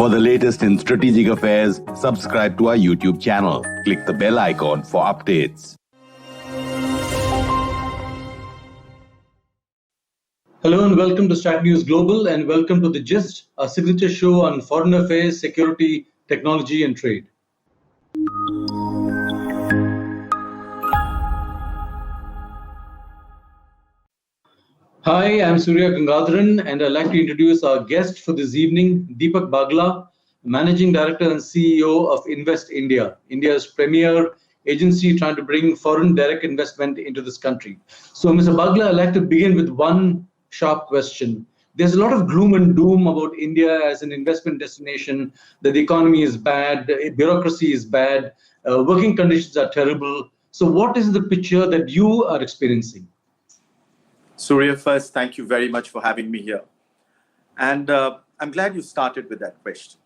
For the latest in strategic affairs, subscribe to our YouTube channel. Click the bell icon for updates. Hello and welcome to Strat News Global and welcome to The Gist, our signature show on foreign affairs, security, technology and trade. Hi, I'm Surya Gangadharan and I'd like to introduce our guest for this evening, Deepak Bagla, Managing Director and CEO of Invest India, India's premier agency trying to bring foreign direct investment into this country. So, Mr. Bagla, I'd like to begin with one sharp question. There's a lot of gloom and doom about India as an investment destination, that the economy is bad, bureaucracy is bad, working conditions are terrible. So what is the picture that you are experiencing? Surya, first, thank you very much for having me here. And I'm glad you started with that question.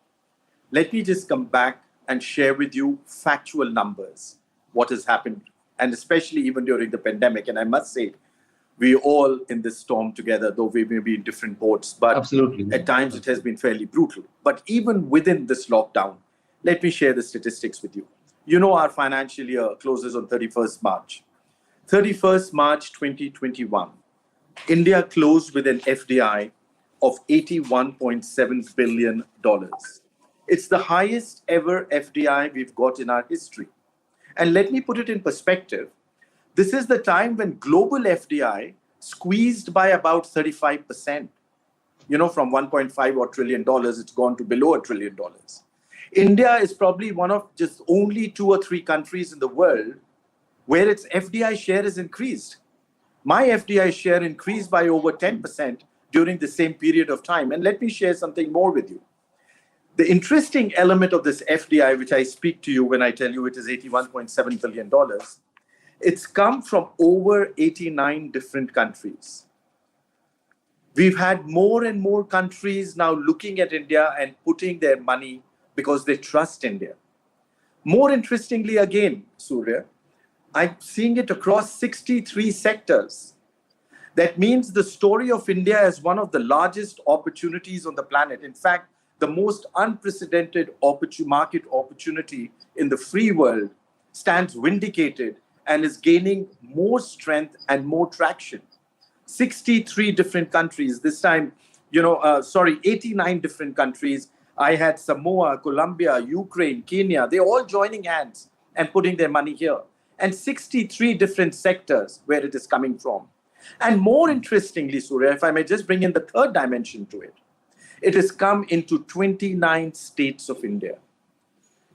Let me just come back and share with you factual numbers, what has happened, and especially even during the pandemic. And I must say, we all in this storm together, though we may be in different boats, but Absolutely. At times it has been fairly brutal. But even within this lockdown, let me share the statistics with you. You know, our financial year closes on 31st March. 31st March 2021. India closed with an FDI of $81.7 billion. It's the highest ever FDI we've got in our history. And let me put it in perspective. This is the time when global FDI squeezed by about 35%. You know, from $1.5 trillion, it's gone to below $1 trillion. India is probably one of just only 2 or 3 countries in the world where its FDI share has increased. My FDI share increased by over 10% during the same period of time. And let me share something more with you. The interesting element of this FDI, which I speak to you when I tell you it is $81.7 billion, it's come from over 89 different countries. We've had more and more countries now looking at India and putting their money because they trust India. More interestingly again, Surya, I'm seeing it across 63 sectors. That means the story of India as one of the largest opportunities on the planet. In fact, the most unprecedented market opportunity in the free world stands vindicated and is gaining more strength and more traction. 63 different countries, this time, 89 different countries. I had Samoa, Colombia, Ukraine, Kenya, they're all joining hands and putting their money here. And 63 different sectors where it is coming from. And more interestingly, Surya, if I may just bring in the third dimension to it, it has come into 29 states of India.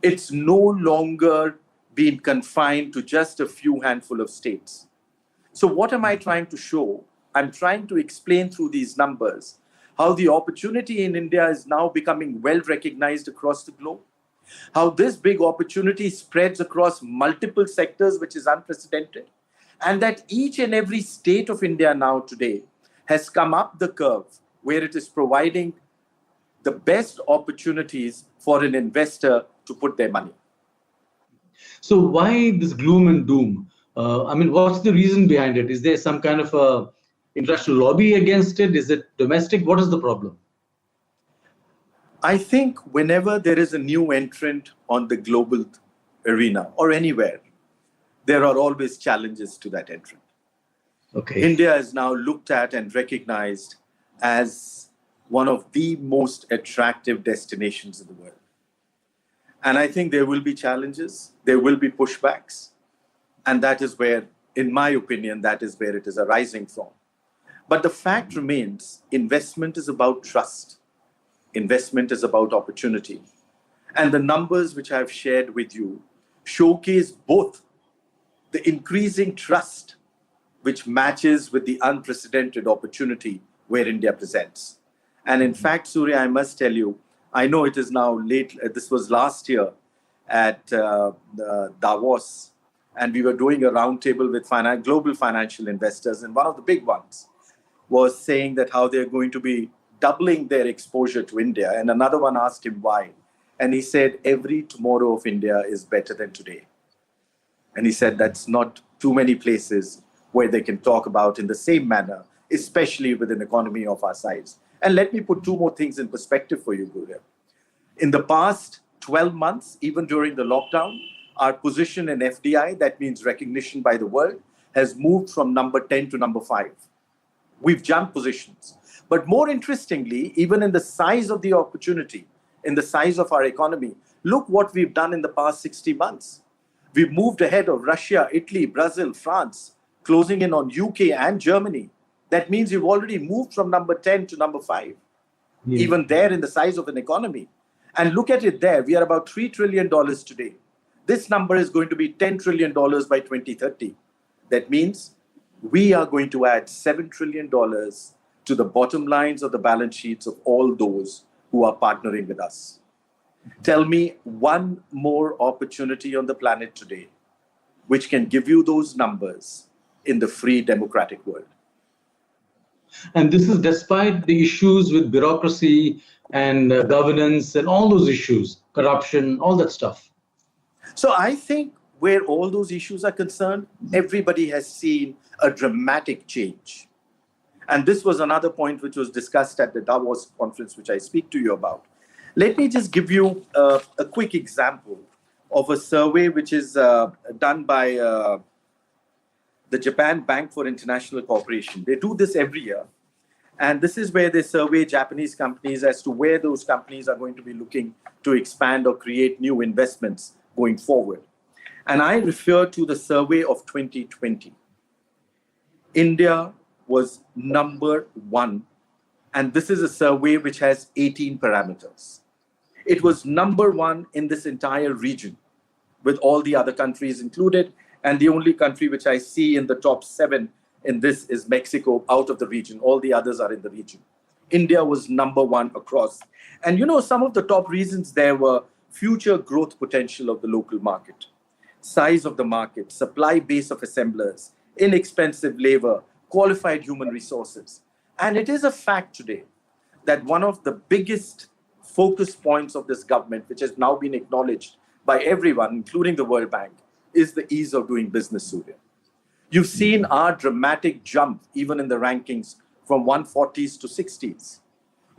It's no longer been confined to just a few handful of states. So what am I trying to show? I'm trying to explain through these numbers how the opportunity in India is now becoming well recognized across the globe. How this big opportunity spreads across multiple sectors, which is unprecedented, and that each and every state of India now today has come up the curve where it is providing the best opportunities for an investor to put their money. So why this gloom and doom? What's the reason behind it? Is there some kind of a international lobby against it? Is it domestic? What is the problem? I think whenever there is a new entrant on the global arena or anywhere, there are always challenges to that entrant. Okay. India is now looked at and recognized as one of the most attractive destinations in the world. And I think there will be challenges, there will be pushbacks. And that is where, in my opinion, that is where it is arising from. But the fact remains, investment is about trust. Investment is about opportunity. And the numbers which I've shared with you showcase both the increasing trust which matches with the unprecedented opportunity where India presents. And in fact, Surya, I must tell you, I know it is now late, this was last year at Davos, and we were doing a roundtable with global financial investors, and one of the big ones was saying that how they're going to be doubling their exposure to India. And another one asked him why. And he said, every tomorrow of India is better than today. And he said, that's not too many places where they can talk about in the same manner, especially with an economy of our size. And let me put 2 more things in perspective for you, Guru. In the past 12 months, even during the lockdown, our position in FDI, that means recognition by the world, has moved from number 10 to number 5. We've jumped positions. But more interestingly, even in the size of the opportunity, in the size of our economy, look what we've done in the past 60 months. We've moved ahead of Russia, Italy, Brazil, France, closing in on UK and Germany. That means we've already moved from number 10 to number 5, even there in the size of an economy. And look at it there, we are about $3 trillion today. This number is going to be $10 trillion by 2030. That means we are going to add $7 trillion to the bottom lines of the balance sheets of all those who are partnering with us. Tell me one more opportunity on the planet today which can give you those numbers in the free democratic world. And this is despite the issues with bureaucracy and governance and all those issues, corruption, all that stuff. So I think where all those issues are concerned, everybody has seen a dramatic change. And this was another point which was discussed at the Davos conference, which I speak to you about. Let me just give you a quick example of a survey which is done by the Japan Bank for International Cooperation. They do this every year. And this is where they survey Japanese companies as to where those companies are going to be looking to expand or create new investments going forward. And I refer to the survey of 2020. India was number 1. And this is a survey which has 18 parameters. It was number 1 in this entire region, with all the other countries included. And the only country which I see in the top 7 in this is Mexico, out of the region. All the others are in the region. India was number 1 across. And you know, some of the top reasons there were future growth potential of the local market, size of the market, supply base of assemblers, inexpensive labor, qualified human resources. And it is a fact today that one of the biggest focus points of this government, which has now been acknowledged by everyone, including the World Bank, is the ease of doing business, Surya. You've seen our dramatic jump, even in the rankings, from 140s to 60s.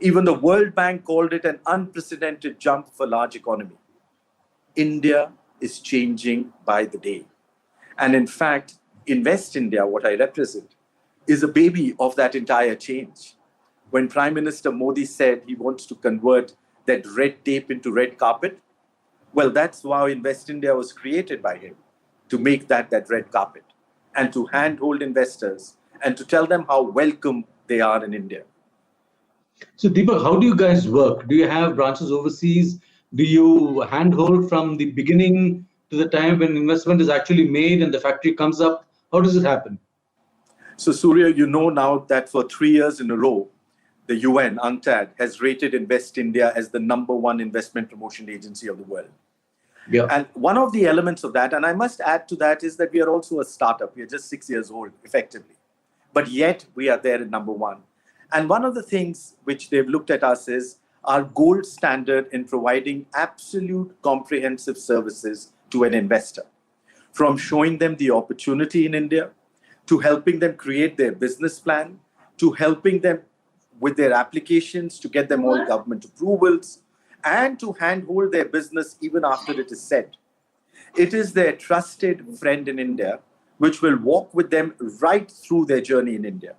Even the World Bank called it an unprecedented jump for large economy. India is changing by the day. And in fact, Invest India, what I represent, is a baby of that entire change. When Prime Minister Modi said he wants to convert that red tape into red carpet, well, that's how Invest India was created by him, to make that red carpet and to handhold investors and to tell them how welcome they are in India. So Deepak, how do you guys work? Do you have branches overseas? Do you handhold from the beginning to the time when investment is actually made and the factory comes up? How does it happen? So Surya, you know now that for 3 years in a row, the UN, UNCTAD, has rated Invest India as the #1 investment promotion agency of the world. Yeah. And one of the elements of that, and I must add to that, is that we are also a startup. We are just 6 years old, effectively. But yet, we are there at #1. And one of the things which they've looked at us is our gold standard in providing absolute comprehensive services to an investor. From showing them the opportunity in India, to helping them create their business plan, to helping them with their applications, to get them all government approvals, and to handhold their business even after it is set. It is their trusted friend in India, which will walk with them right through their journey in India.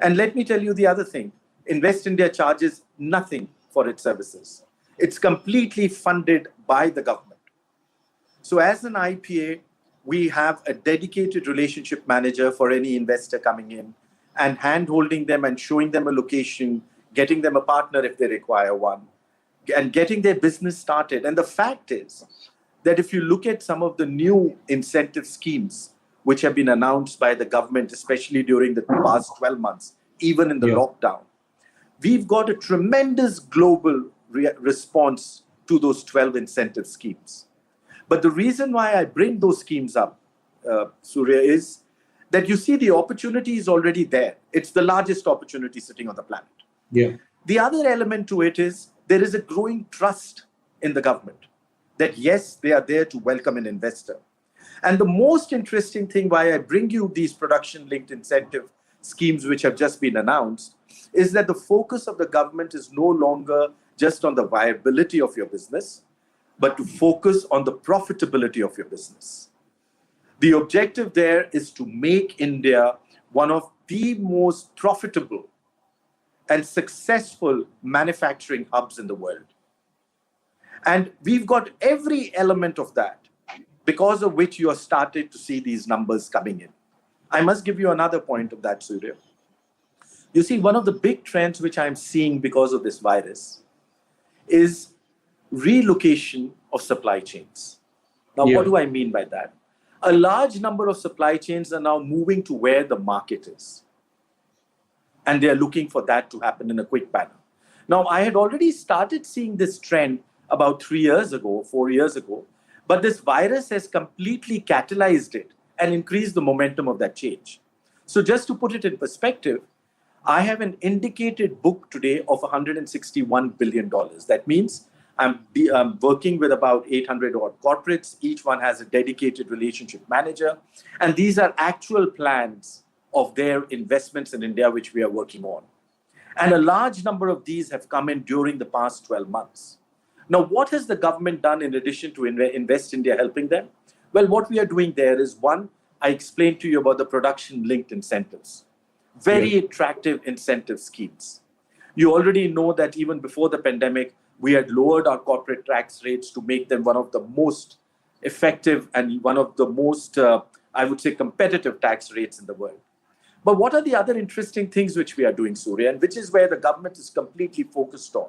And let me tell you the other thing. Invest India charges nothing for its services. It's completely funded by the government. So as an IPA, we have a dedicated relationship manager for any investor coming in and hand-holding them and showing them a location, getting them a partner if they require one, and getting their business started. And the fact is that if you look at some of the new incentive schemes which have been announced by the government, especially during the past 12 months, even in the lockdown, we've got a tremendous global response to those 12 incentive schemes. But the reason why I bring those schemes up, Surya, is that you see the opportunity is already there. It's the largest opportunity sitting on the planet. Yeah. The other element to it is there is a growing trust in the government that, yes, they are there to welcome an investor. And the most interesting thing why I bring you these production-linked incentive schemes which have just been announced is that the focus of the government is no longer just on the viability of your business, but to focus on the profitability of your business. The objective there is to make India one of the most profitable and successful manufacturing hubs in the world. And we've got every element of that, because of which you are started to see these numbers coming in. I must give you another point of that, Surya. You see, one of the big trends which I'm seeing because of this virus is relocation of supply chains. Now, what do I mean by that? A large number of supply chains are now moving to where the market is. And they're looking for that to happen in a quick manner. Now, I had already started seeing this trend about 3 years ago, 4 years ago, but this virus has completely catalyzed it and increased the momentum of that change. So just to put it in perspective, I have an indicated book today of $161 billion. That means I'm working with about 800 odd corporates. Each one has a dedicated relationship manager. And these are actual plans of their investments in India, which we are working on. And a large number of these have come in during the past 12 months. Now, what has the government done in addition to Invest India helping them? Well, what we are doing there is, one, I explained to you about the production-linked incentives. Very attractive incentive schemes. You already know that even before the pandemic, we had lowered our corporate tax rates to make them one of the most effective and one of the most, I would say, competitive tax rates in the world. But what are the other interesting things which we are doing, Surya, and which is where the government is completely focused on?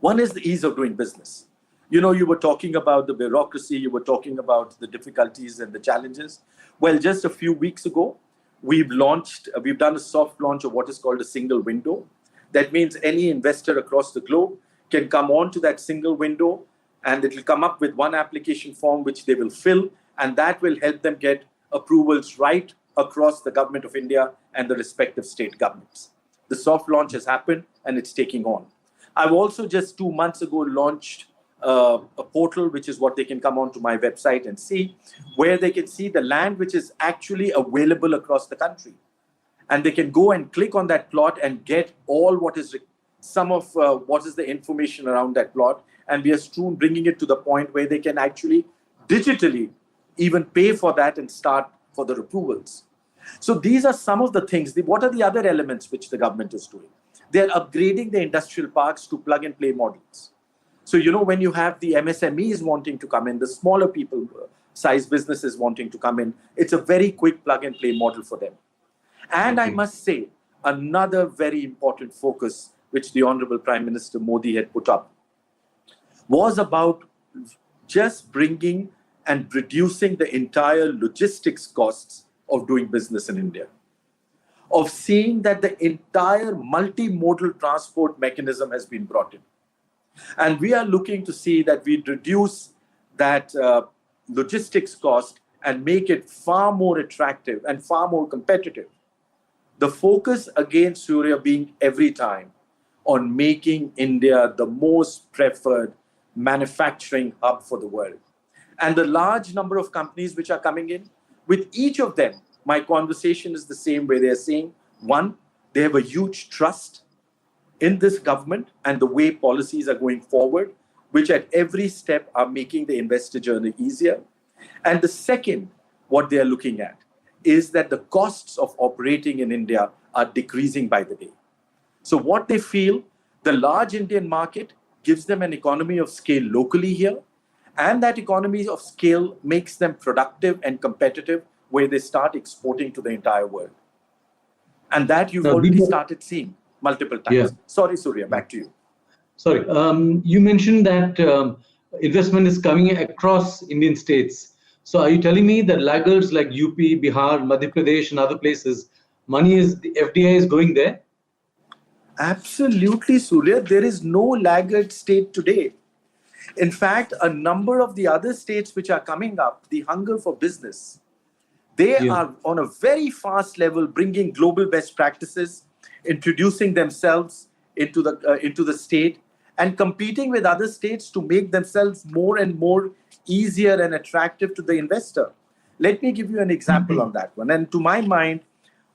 One is the ease of doing business. You know, you were talking about the bureaucracy, you were talking about the difficulties and the challenges. Well, just a few weeks ago, we've done a soft launch of what is called a single window. That means any investor across the globe can come on to that single window, and it will come up with one application form which they will fill, and that will help them get approvals right across the government of India and the respective state governments. The soft launch has happened and it's taking on. I've also just 2 months ago launched a portal, which is what they can come onto my website and see, where they can see the land which is actually available across the country. And they can go and click on that plot and get all what is what is the information around that plot. And we are soon bringing it to the point where they can actually digitally even pay for that and start for their approvals. So these are some of the things. What are the other elements which the government is doing? They're upgrading the industrial parks to plug-and-play models. So, you know, when you have the MSMEs wanting to come in, the smaller people, size businesses wanting to come in, it's a very quick plug-and-play model for them. And I must say, another very important focus which the Honorable Prime Minister Modi had put up was about just bringing and reducing the entire logistics costs of doing business in India, of seeing that the entire multimodal transport mechanism has been brought in. And we are looking to see that we reduce that logistics cost and make it far more attractive and far more competitive. The focus again, Surya, being every time on making India the most preferred manufacturing hub for the world. And the large number of companies which are coming in, with each of them, my conversation is the same, where they're saying, one, they have a huge trust in this government and the way policies are going forward, which at every step are making the investor journey easier. And the second, what they are looking at is that the costs of operating in India are decreasing by the day. So what they feel, the large Indian market gives them an economy of scale locally here, and that economy of scale makes them productive and competitive, where they start exporting to the entire world. And that you've already started seeing multiple times. Yeah. Sorry, Surya, back to you. Sorry, you mentioned that investment is coming across Indian states. So are you telling me that laggards like UP, Bihar, Madhya Pradesh and other places, the FDI is going there? Absolutely, Surya. There is no laggard state today. In fact, a number of the other states which are coming up, the hunger for business, they are on a very fast level bringing global best practices, introducing themselves into the state and competing with other states to make themselves more and more easier and attractive to the investor. Let me give you an example on that one. And to my mind,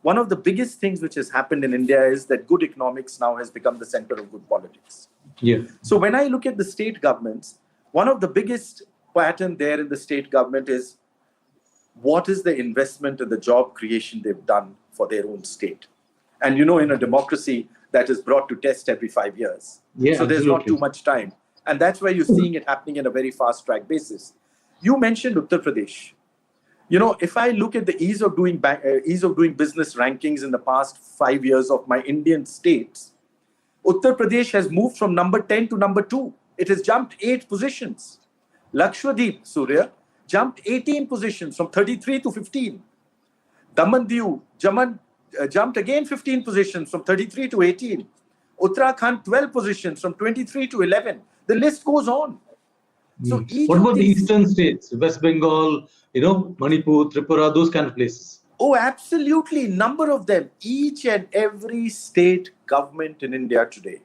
one of the biggest things which has happened in India is that good economics now has become the center of good politics. Yeah. So when I look at the state governments, one of the biggest pattern there in the state government is what is the investment and the job creation they've done for their own state. And in a democracy, that is brought to test every 5 years. Yeah, so there's not absolutely. too much time. And that's why you're seeing it happening in a very fast track basis. You mentioned Uttar Pradesh. If I look at the ease of doing business rankings in the past 5 years of my Indian states, Uttar Pradesh has moved from number 10 to number 2. It has jumped 8 positions. Lakshadweep, Surya, jumped 18 positions from 33 to 15. Daman Diu jumped again 15 positions from 33 to 18. Uttarakhand 12 positions from 23 to 11. The list goes on. So what about the eastern states, West Bengal, Manipur, Tripura, those kind of places? Oh, absolutely. Number of them. Each and every state government in India today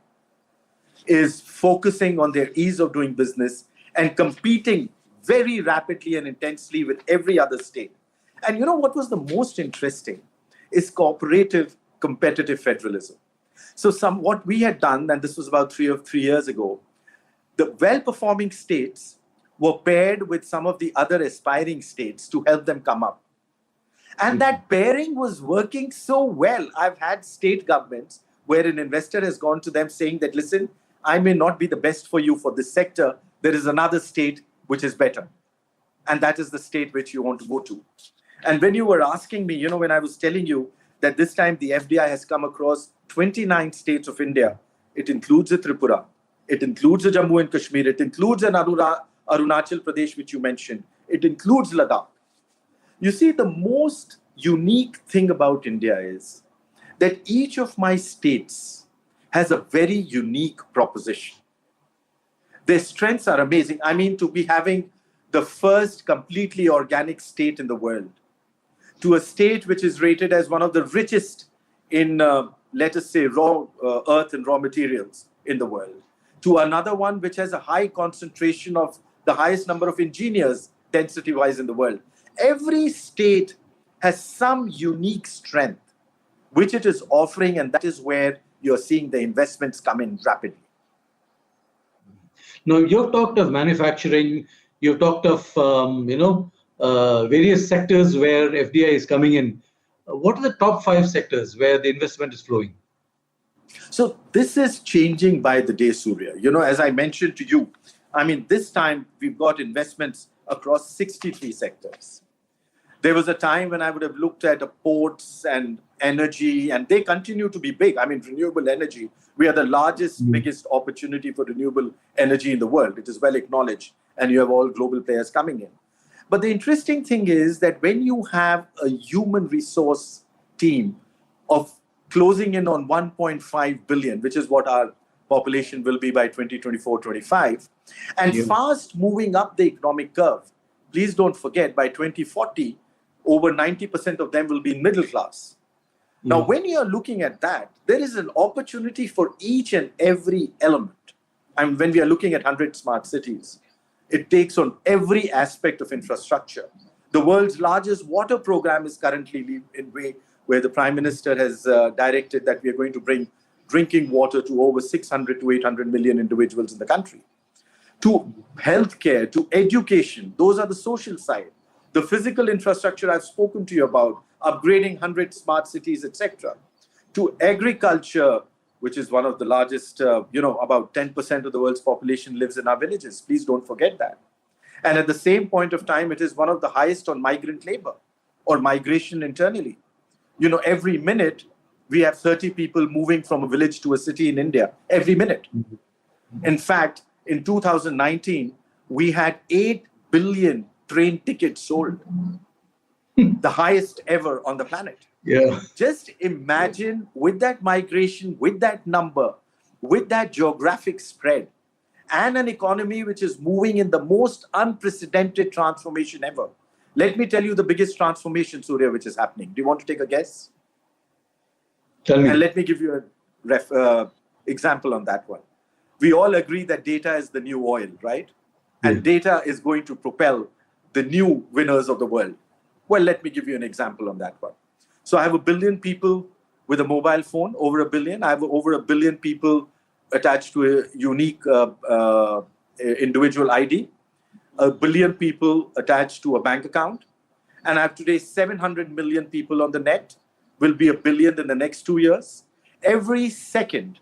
is focusing on their ease of doing business and competing very rapidly and intensely with every other state. And what was the most interesting is cooperative, competitive federalism. So what we had done, and this was about 3 years ago, the well-performing states were paired with some of the other aspiring states to help them come up. And that pairing was working so well. I've had state governments where an investor has gone to them saying that, listen, I may not be the best for you for this sector. There is another state which is better. And that is the state which you want to go to. And when you were asking me, when I was telling you that this time the FDI has come across 29 states of India, it includes a Tripura, it includes a Jammu and Kashmir, it includes an Arunachal Pradesh, which you mentioned, it includes Ladakh. You see, the most unique thing about India is that each of my states has a very unique proposition. Their strengths are amazing. I mean, to be having the first completely organic state in the world, to a state which is rated as one of the richest in, let us say, raw earth and raw materials in the world, to another one which has a high concentration of the highest number of engineers density-wise in the world. Every state has some unique strength which it is offering, and that is where you're seeing the investments come in rapidly. Now, you've talked of manufacturing, you've talked of, various sectors where FDI is coming in. What are the top 5 sectors where the investment is flowing? So this is changing by the day, Surya. As I mentioned to you, this time we've got investments across 63 sectors. There was a time when I would have looked at ports and energy, and they continue to be big. Renewable energy, we are the largest, biggest opportunity for renewable energy in the world. It is well acknowledged, and you have all global players coming in. But the interesting thing is that when you have a human resource team of closing in on 1.5 billion, which is what our population will be by 2024-25, and fast moving up the economic curve, please don't forget, by 2040, over 90% of them will be middle class. Now, when you're looking at that, there is an opportunity for each and every element. And when we are looking at 100 smart cities, it takes on every aspect of infrastructure. The world's largest water program is currently in way where the Prime Minister has directed that we are going to bring drinking water to over 600 to 800 million individuals in the country. To healthcare, to education, those are the social side. The physical infrastructure I've spoken to you about, upgrading 100 smart cities, etc. To agriculture, which is one of the largest, about 10% of the world's population lives in our villages. Please don't forget that. And at the same point of time, it is one of the highest on migrant labor or migration internally. Every minute, we have 30 people moving from a village to a city in India, every minute. In fact, in 2019, we had 8 billion train tickets sold, the highest ever on the planet. Yeah. Just imagine with that migration, with that number, with that geographic spread, and an economy which is moving in the most unprecedented transformation ever. Let me tell you the biggest transformation, Surya, which is happening. Do you want to take a guess? Tell me. And let me give you an example on that one. We all agree that data is the new oil, right? And data is going to propel the new winners of the world. Well, let me give you an example on that one. So I have 1 billion people with a mobile phone, over 1 billion. I have over 1 billion people attached to a unique individual ID, 1 billion people attached to a bank account, and I have today 700 million people on the net, will be 1 billion in the next 2 years. Every second,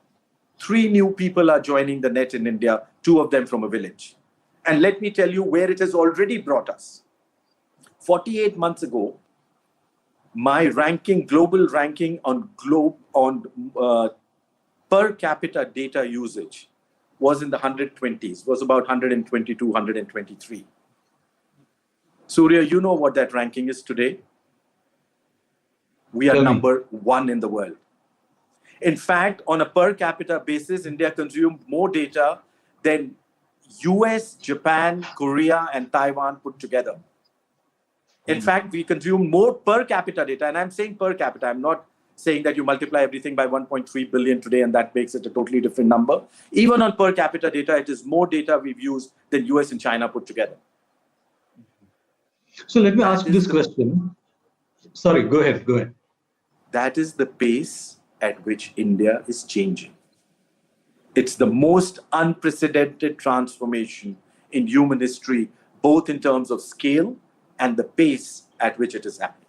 3 new people are joining the net in India, 2 of them from a village. And let me tell you where it has already brought us. 48 months ago, my ranking, global ranking on per capita data usage was in the 120s, was about 122, 123. Surya, you know what that ranking is today? We are number 1 in the world. In fact, on a per capita basis, India consumed more data than US, Japan, Korea, and Taiwan put together. In fact, we consume more per capita data, and I'm saying per capita. I'm not saying that you multiply everything by 1.3 billion today and that makes it a totally different number. Even on per capita data, it is more data we've used than US and China put together. So let me ask you this question. Sorry, go ahead. That is the pace at which India is changing. It's the most unprecedented transformation in human history, both in terms of scale and the pace at which it is happening.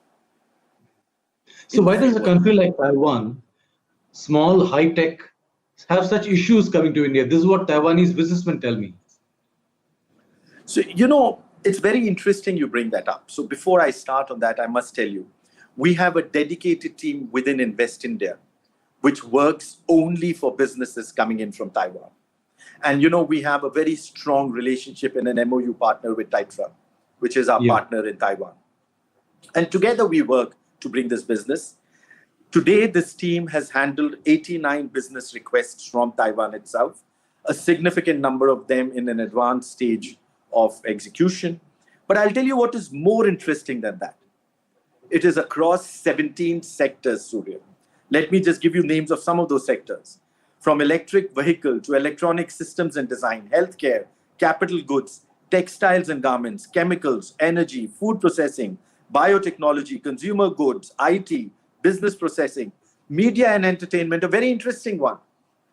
So why does a country like Taiwan, small, high-tech, have such issues coming to India? This is what Taiwanese businessmen tell me. So, it's very interesting you bring that up. So before I start on that, I must tell you, we have a dedicated team within Invest India, which works only for businesses coming in from Taiwan. And, we have a very strong relationship and an MOU partner with Taitra, which is our partner in Taiwan. And together we work to bring this business. Today, this team has handled 89 business requests from Taiwan itself, a significant number of them in an advanced stage of execution. But I'll tell you what is more interesting than that. It is across 17 sectors, Surya. Let me just give you names of some of those sectors. From electric vehicle to electronic systems and design, healthcare, capital goods, textiles and garments, chemicals, energy, food processing, biotechnology, consumer goods, IT, business processing, media and entertainment, a very interesting one.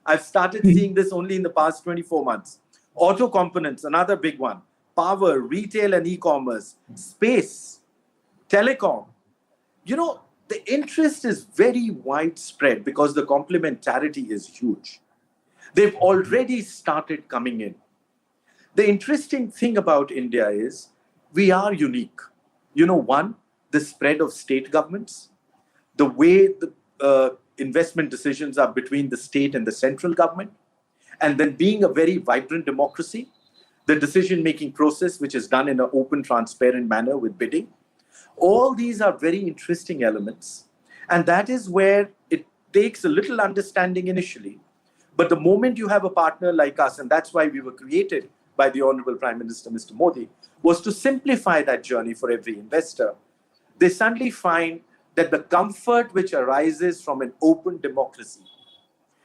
I've started seeing this only in the past 24 months. Auto components, another big one. Power, retail and e-commerce, space, telecom. The interest is very widespread because the complementarity is huge. They've already started coming in. The interesting thing about India is we are unique. One, the spread of state governments, the way the investment decisions are between the state and the central government, and then being a very vibrant democracy, the decision-making process, which is done in an open, transparent manner with bidding. All these are very interesting elements. And that is where it takes a little understanding initially. But the moment you have a partner like us, and that's why we were created by the Honorable Prime Minister, Mr. Modi, was to simplify that journey for every investor. They suddenly find that the comfort which arises from an open democracy,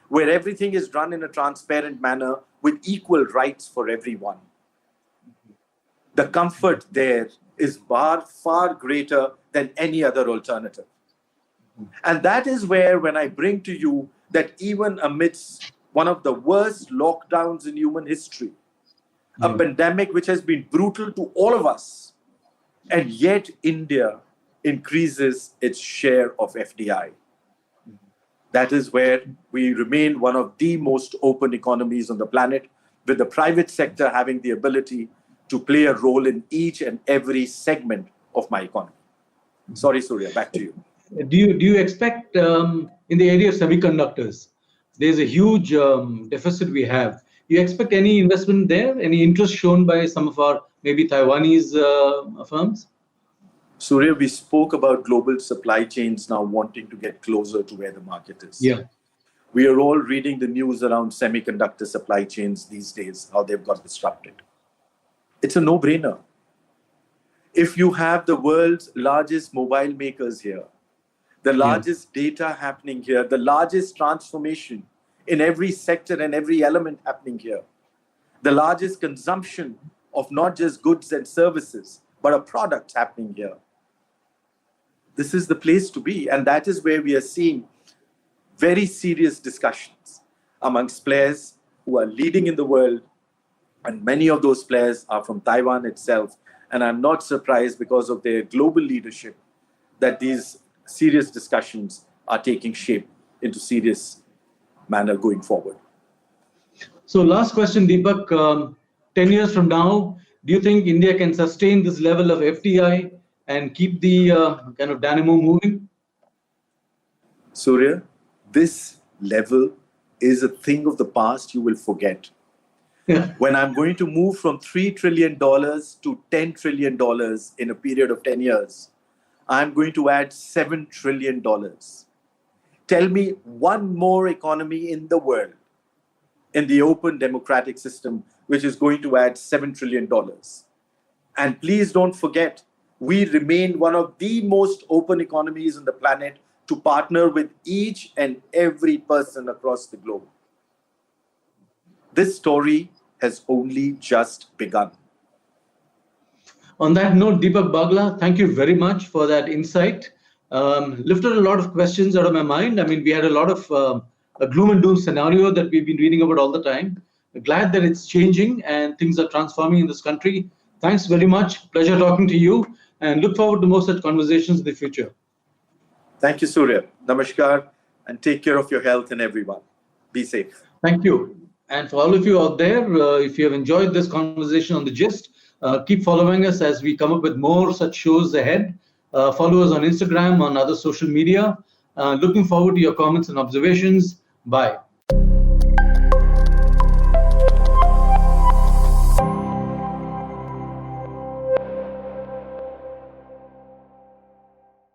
where everything is run in a transparent manner with equal rights for everyone, the comfort there is far greater than any other alternative. And that is where, when I bring to you that even amidst one of the worst lockdowns in human history, a pandemic which has been brutal to all of us, and yet India increases its share of FDI. That is where we remain one of the most open economies on the planet, with the private sector having the ability to play a role in each and every segment of my economy. Sorry, Surya, back to you. Do you expect in the area of semiconductors, there's a huge deficit we have. Do you expect any investment there? Any interest shown by some of our maybe Taiwanese firms? Surya, we spoke about global supply chains now wanting to get closer to where the market is. Yeah. We are all reading the news around semiconductor supply chains these days, how they've got disrupted. It's a no-brainer. If you have the world's largest mobile makers here, the largest data happening here, the largest transformation in every sector and every element happening here, the largest consumption of not just goods and services, but of products happening here, this is the place to be. And that is where we are seeing very serious discussions. amongst players who are leading in the world, and many of those players are from Taiwan itself. And I'm not surprised, because of their global leadership, that these serious discussions are taking shape into serious manner going forward. So last question, Deepak. 10 years from now, do you think India can sustain this level of FDI and keep the kind of dynamo moving? Surya, this level is a thing of the past you will forget. When I'm going to move from $3 trillion to $10 trillion in a period of 10 years, I'm going to add $7 trillion. Tell me one more economy in the world, in the open democratic system, which is going to add $7 trillion. And please don't forget, we remain one of the most open economies on the planet to partner with each and every person across the globe. This story has only just begun. On that note, Deepak Bagla, thank you very much for that insight. Lifted a lot of questions out of my mind. I mean, we had a lot of a gloom and doom scenario that we've been reading about all the time. Glad that it's changing and things are transforming in this country. Thanks very much. Pleasure talking to you, and look forward to more such conversations in the future. Thank you, Surya. Namaskar, and take care of your health and everyone. Be safe. Thank you. And for all of you out there, if you have enjoyed this conversation on The Gist, keep following us as we come up with more such shows ahead. Follow us on Instagram, on other social media. Looking forward to your comments and observations. Bye.